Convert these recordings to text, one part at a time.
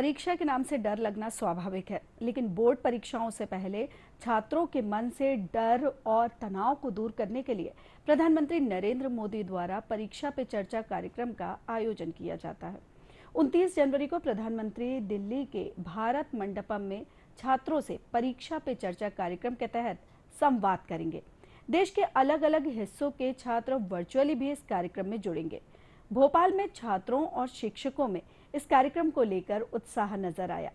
परीक्षा के नाम से डर लगना स्वाभाविक है, लेकिन बोर्ड परीक्षाओं से पहले छात्रों के मन से डर और तनाव को दूर करने के लिए प्रधानमंत्री नरेंद्र मोदी द्वारा परीक्षा पे चर्चा कार्यक्रम का आयोजन किया जाता है। 29 जनवरी को प्रधानमंत्री दिल्ली के भारत मंडपम में छात्रों से परीक्षा पे चर्चा कार्यक्रम के तहत संवाद करेंगे। देश के अलग अलग हिस्सों के छात्र वर्चुअली भी इस कार्यक्रम में जुड़ेंगे। भोपाल में छात्रों और शिक्षकों में इस कार्यक्रम को लेकर उत्साह नजर आया।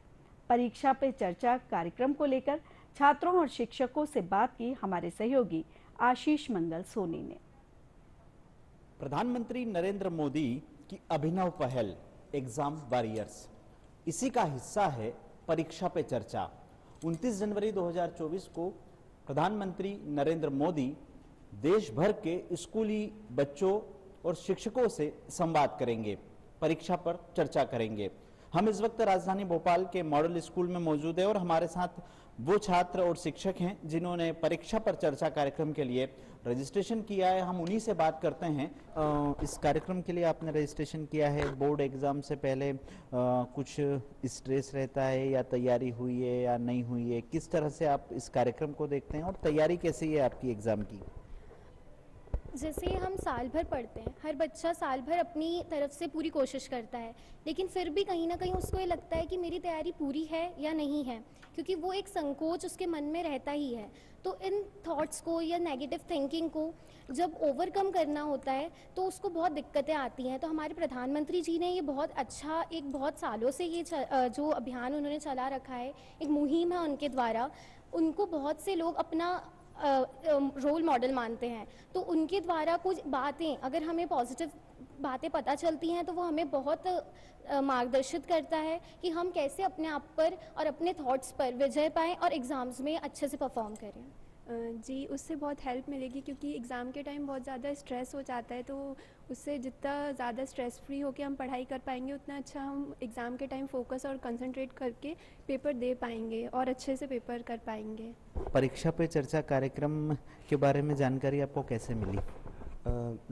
परीक्षा पे चर्चा कार्यक्रम को लेकर छात्रों और शिक्षकों से बात की हमारे सहयोगी आशीष मंगल सोनी ने। प्रधानमंत्री नरेंद्र मोदी की अभिनव पहल एग्जाम वॉरियर्स, इसी का हिस्सा है परीक्षा पे चर्चा। 29 जनवरी 2024 को प्रधानमंत्री नरेंद्र मोदी देश भर के स्कूली बच्चों और शिक्षकों से संवाद करेंगे, परीक्षा पर चर्चा करेंगे। हम इस वक्त राजधानी भोपाल के मॉडल स्कूल में मौजूद है और हमारे साथ वो छात्र और शिक्षक हैं जिन्होंने परीक्षा पर चर्चा कार्यक्रम के लिए रजिस्ट्रेशन किया है। हम उन्हीं से बात करते हैं। इस कार्यक्रम के लिए आपने रजिस्ट्रेशन किया है, बोर्ड एग्जाम से पहले कुछ स्ट्रेस रहता है या तैयारी हुई है या नहीं हुई है? किस तरह से आप इस कार्यक्रम को देखते हैं और तैयारी कैसी है आपकी एग्जाम की? जैसे हम साल भर पढ़ते हैं, हर बच्चा साल भर अपनी तरफ से पूरी कोशिश करता है, लेकिन फिर भी कहीं ना कहीं उसको ये लगता है कि मेरी तैयारी पूरी है या नहीं है, क्योंकि वो एक संकोच उसके मन में रहता ही है। तो इन थॉट्स को या नेगेटिव थिंकिंग को जब ओवरकम करना होता है तो उसको बहुत दिक्कतें आती हैं। तो हमारे प्रधानमंत्री जी ने ये बहुत अच्छा, एक बहुत सालों से ये जो अभियान उन्होंने चला रखा है, एक मुहिम है उनके द्वारा, उनको बहुत से लोग अपना रोल मॉडल मानते हैं। तो उनके द्वारा कुछ बातें अगर हमें पॉजिटिव बातें पता चलती हैं तो वो हमें बहुत मार्गदर्शित करता है कि हम कैसे अपने आप पर और अपने थॉट्स पर विजय पाएं और एग्ज़ाम्स में अच्छे से परफॉर्म करें। जी, उससे बहुत हेल्प मिलेगी, क्योंकि एग्ज़ाम के टाइम बहुत ज़्यादा स्ट्रेस हो जाता है। तो उससे जितना ज़्यादा स्ट्रेस फ्री होकर हम पढ़ाई कर पाएंगे, उतना अच्छा हम एग्ज़ाम के टाइम फोकस और कंसंट्रेट करके पेपर दे पाएंगे और अच्छे से पेपर कर पाएंगे। परीक्षा पे चर्चा कार्यक्रम के बारे में जानकारी आपको कैसे मिली?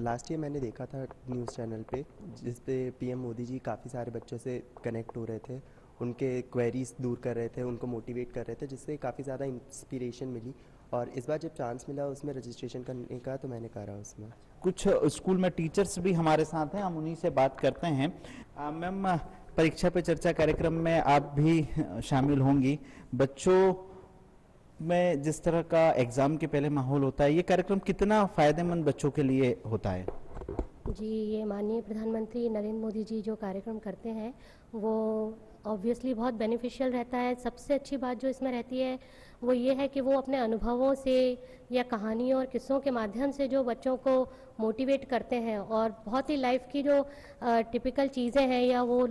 लास्ट ईयर मैंने देखा था न्यूज़ चैनल पे, जिस पे पीएम मोदी जी काफ़ी सारे बच्चों से कनेक्ट हो रहे थे, उनके क्वेरीज दूर कर रहे थे, उनको मोटिवेट कर रहे थे, जिससे काफ़ी ज़्यादा इंस्पिरेशन मिली। और इस बार जब चांस मिला उसमें रजिस्ट्रेशन करने का, तो मैंने करा उसमें। कुछ स्कूल में टीचर्स भी हमारे साथ हैं, हम उन्हीं से बात करते हैं। मैम, परीक्षा पे चर्चा कार्यक्रम में आप भी शामिल होंगी। बच्चों में जिस तरह का एग्जाम के पहले माहौल होता है, ये कार्यक्रम कितना फायदेमंद बच्चों के लिए होता है? जी, ये माननीय प्रधानमंत्री नरेंद्र मोदी जी जो कार्यक्रम करते हैं वो ऑब्वियसली बहुत बेनिफिशियल रहता है। सबसे अच्छी बात जो इसमें रहती है वो ये है कि वो अपने अनुभवों से या कहानियों और किस्सों के माध्यम से जो बच्चों को मोटिवेट करते हैं और बहुत ही लाइफ की जो टिपिकल चीज़ें हैं या वो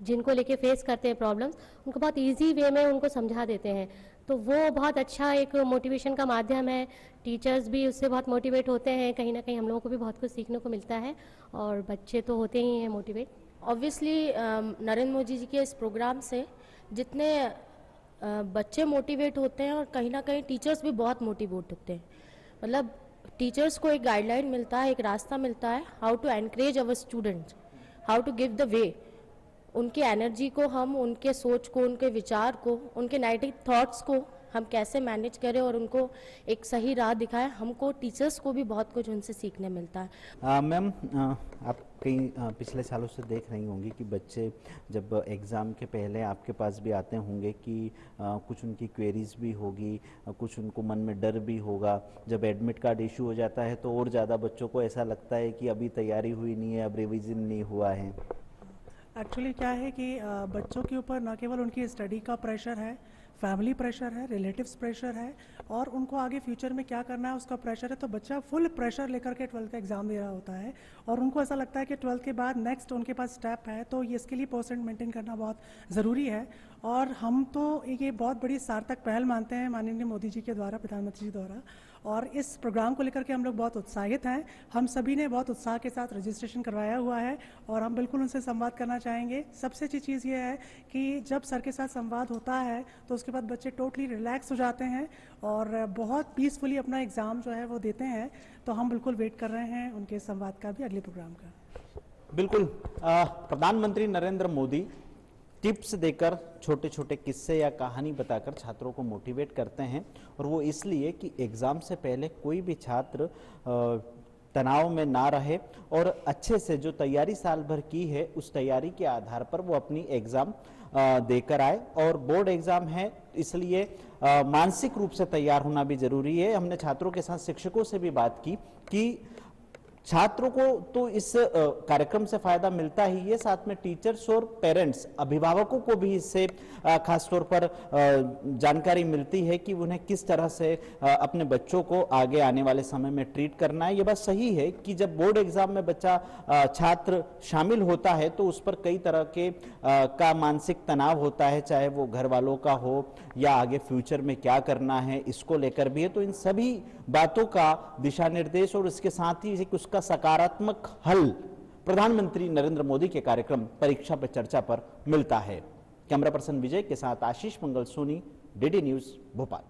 जिनको लेके फेस करते हैं प्रॉब्लम्स, उनको बहुत इजी वे में उनको समझा देते हैं। तो वो बहुत अच्छा एक मोटिवेशन का माध्यम है। टीचर्स भी उससे बहुत मोटिवेट होते हैं, कहीं ना कहीं हम लोगों को भी बहुत कुछ सीखने को मिलता है और बच्चे तो होते ही हैं मोटिवेट। ऑब्वियसली नरेंद्र मोदी जी के इस प्रोग्राम से जितने बच्चे मोटिवेट होते हैं और कहीं ना कहीं टीचर्स भी बहुत मोटिवेट होते हैं। मतलब टीचर्स को एक गाइडलाइन मिलता है, एक रास्ता मिलता है, how to encourage our students, how to give the way. उनकी एनर्जी को हम, उनके सोच को, उनके विचार को, उनके नेगेटिव थॉट्स को हम कैसे मैनेज करें और उनको एक सही राह दिखाएं। हमको टीचर्स को भी बहुत कुछ उनसे सीखने मिलता है। मैम, आप कई पिछले सालों से देख रही होंगी कि बच्चे जब एग्ज़ाम के पहले आपके पास भी आते होंगे कि कुछ उनकी क्वेरीज भी होगी, कुछ उनको मन में डर भी होगा। जब एडमिट कार्ड इशू हो जाता है तो और ज़्यादा बच्चों को ऐसा लगता है कि अभी तैयारी हुई नहीं है, अब रिविज़न नहीं हुआ है। एक्चुअली क्या है कि बच्चों के ऊपर न केवल उनकी स्टडी का प्रेशर है, फैमिली प्रेशर है, रिलेटिव्स प्रेशर है और उनको आगे फ्यूचर में क्या करना है उसका प्रेशर है। तो बच्चा फुल प्रेशर लेकर के 12th का एग्ज़ाम दे रहा होता है और उनको ऐसा लगता है कि 12th के बाद नेक्स्ट उनके पास स्टेप है, तो ये इसके लिए परसेंट मेंटेन करना बहुत ज़रूरी है। और हम तो ये बहुत बड़ी सार्थक पहल मानते हैं माननीय मोदी जी के द्वारा, प्रधानमंत्री जी द्वारा, और इस प्रोग्राम को लेकर के हम लोग बहुत उत्साहित हैं। हम सभी ने बहुत उत्साह के साथ रजिस्ट्रेशन करवाया हुआ है और हम बिल्कुल उनसे संवाद करना चाहेंगे। सबसे अच्छी चीज़ ये है कि जब सर के साथ संवाद होता है तो उसके बाद बच्चे टोटली रिलैक्स हो जाते हैं और बहुत पीसफुली अपना एग्ज़ाम जो है वो देते हैं। तो हम बिल्कुल वेट कर रहे हैं उनके संवाद का भी, अगले प्रोग्राम का। बिल्कुल, प्रधानमंत्री नरेंद्र मोदी टिप्स देकर, छोटे छोटे किस्से या कहानी बताकर छात्रों को मोटिवेट करते हैं। और वो इसलिए कि एग्जाम से पहले कोई भी छात्र तनाव में ना रहे और अच्छे से जो तैयारी साल भर की है उस तैयारी के आधार पर वो अपनी एग्जाम देकर आए। और बोर्ड एग्जाम है इसलिए मानसिक रूप से तैयार होना भी जरूरी है। हमने छात्रों के साथ शिक्षकों से भी बात की कि छात्रों को तो इस कार्यक्रम से फायदा मिलता ही है, साथ में टीचर्स और पेरेंट्स, अभिभावकों को भी इससे खास तौर पर जानकारी मिलती है कि उन्हें किस तरह से अपने बच्चों को आगे आने वाले समय में ट्रीट करना है। ये बात सही है कि जब बोर्ड एग्जाम में बच्चा छात्र शामिल होता है तो उस पर कई तरह के का मानसिक तनाव होता है, चाहे वो घर वालों का हो या आगे फ्यूचर में क्या करना है इसको लेकर भी है। तो इन सभी बातों का दिशा निर्देश और इसके साथ ही उसका सकारात्मक हल प्रधानमंत्री नरेंद्र मोदी के कार्यक्रम परीक्षा पे चर्चा पर मिलता है। कैमरा पर्सन विजय के साथ आशीष मंगल सोनी, डीडी न्यूज भोपाल।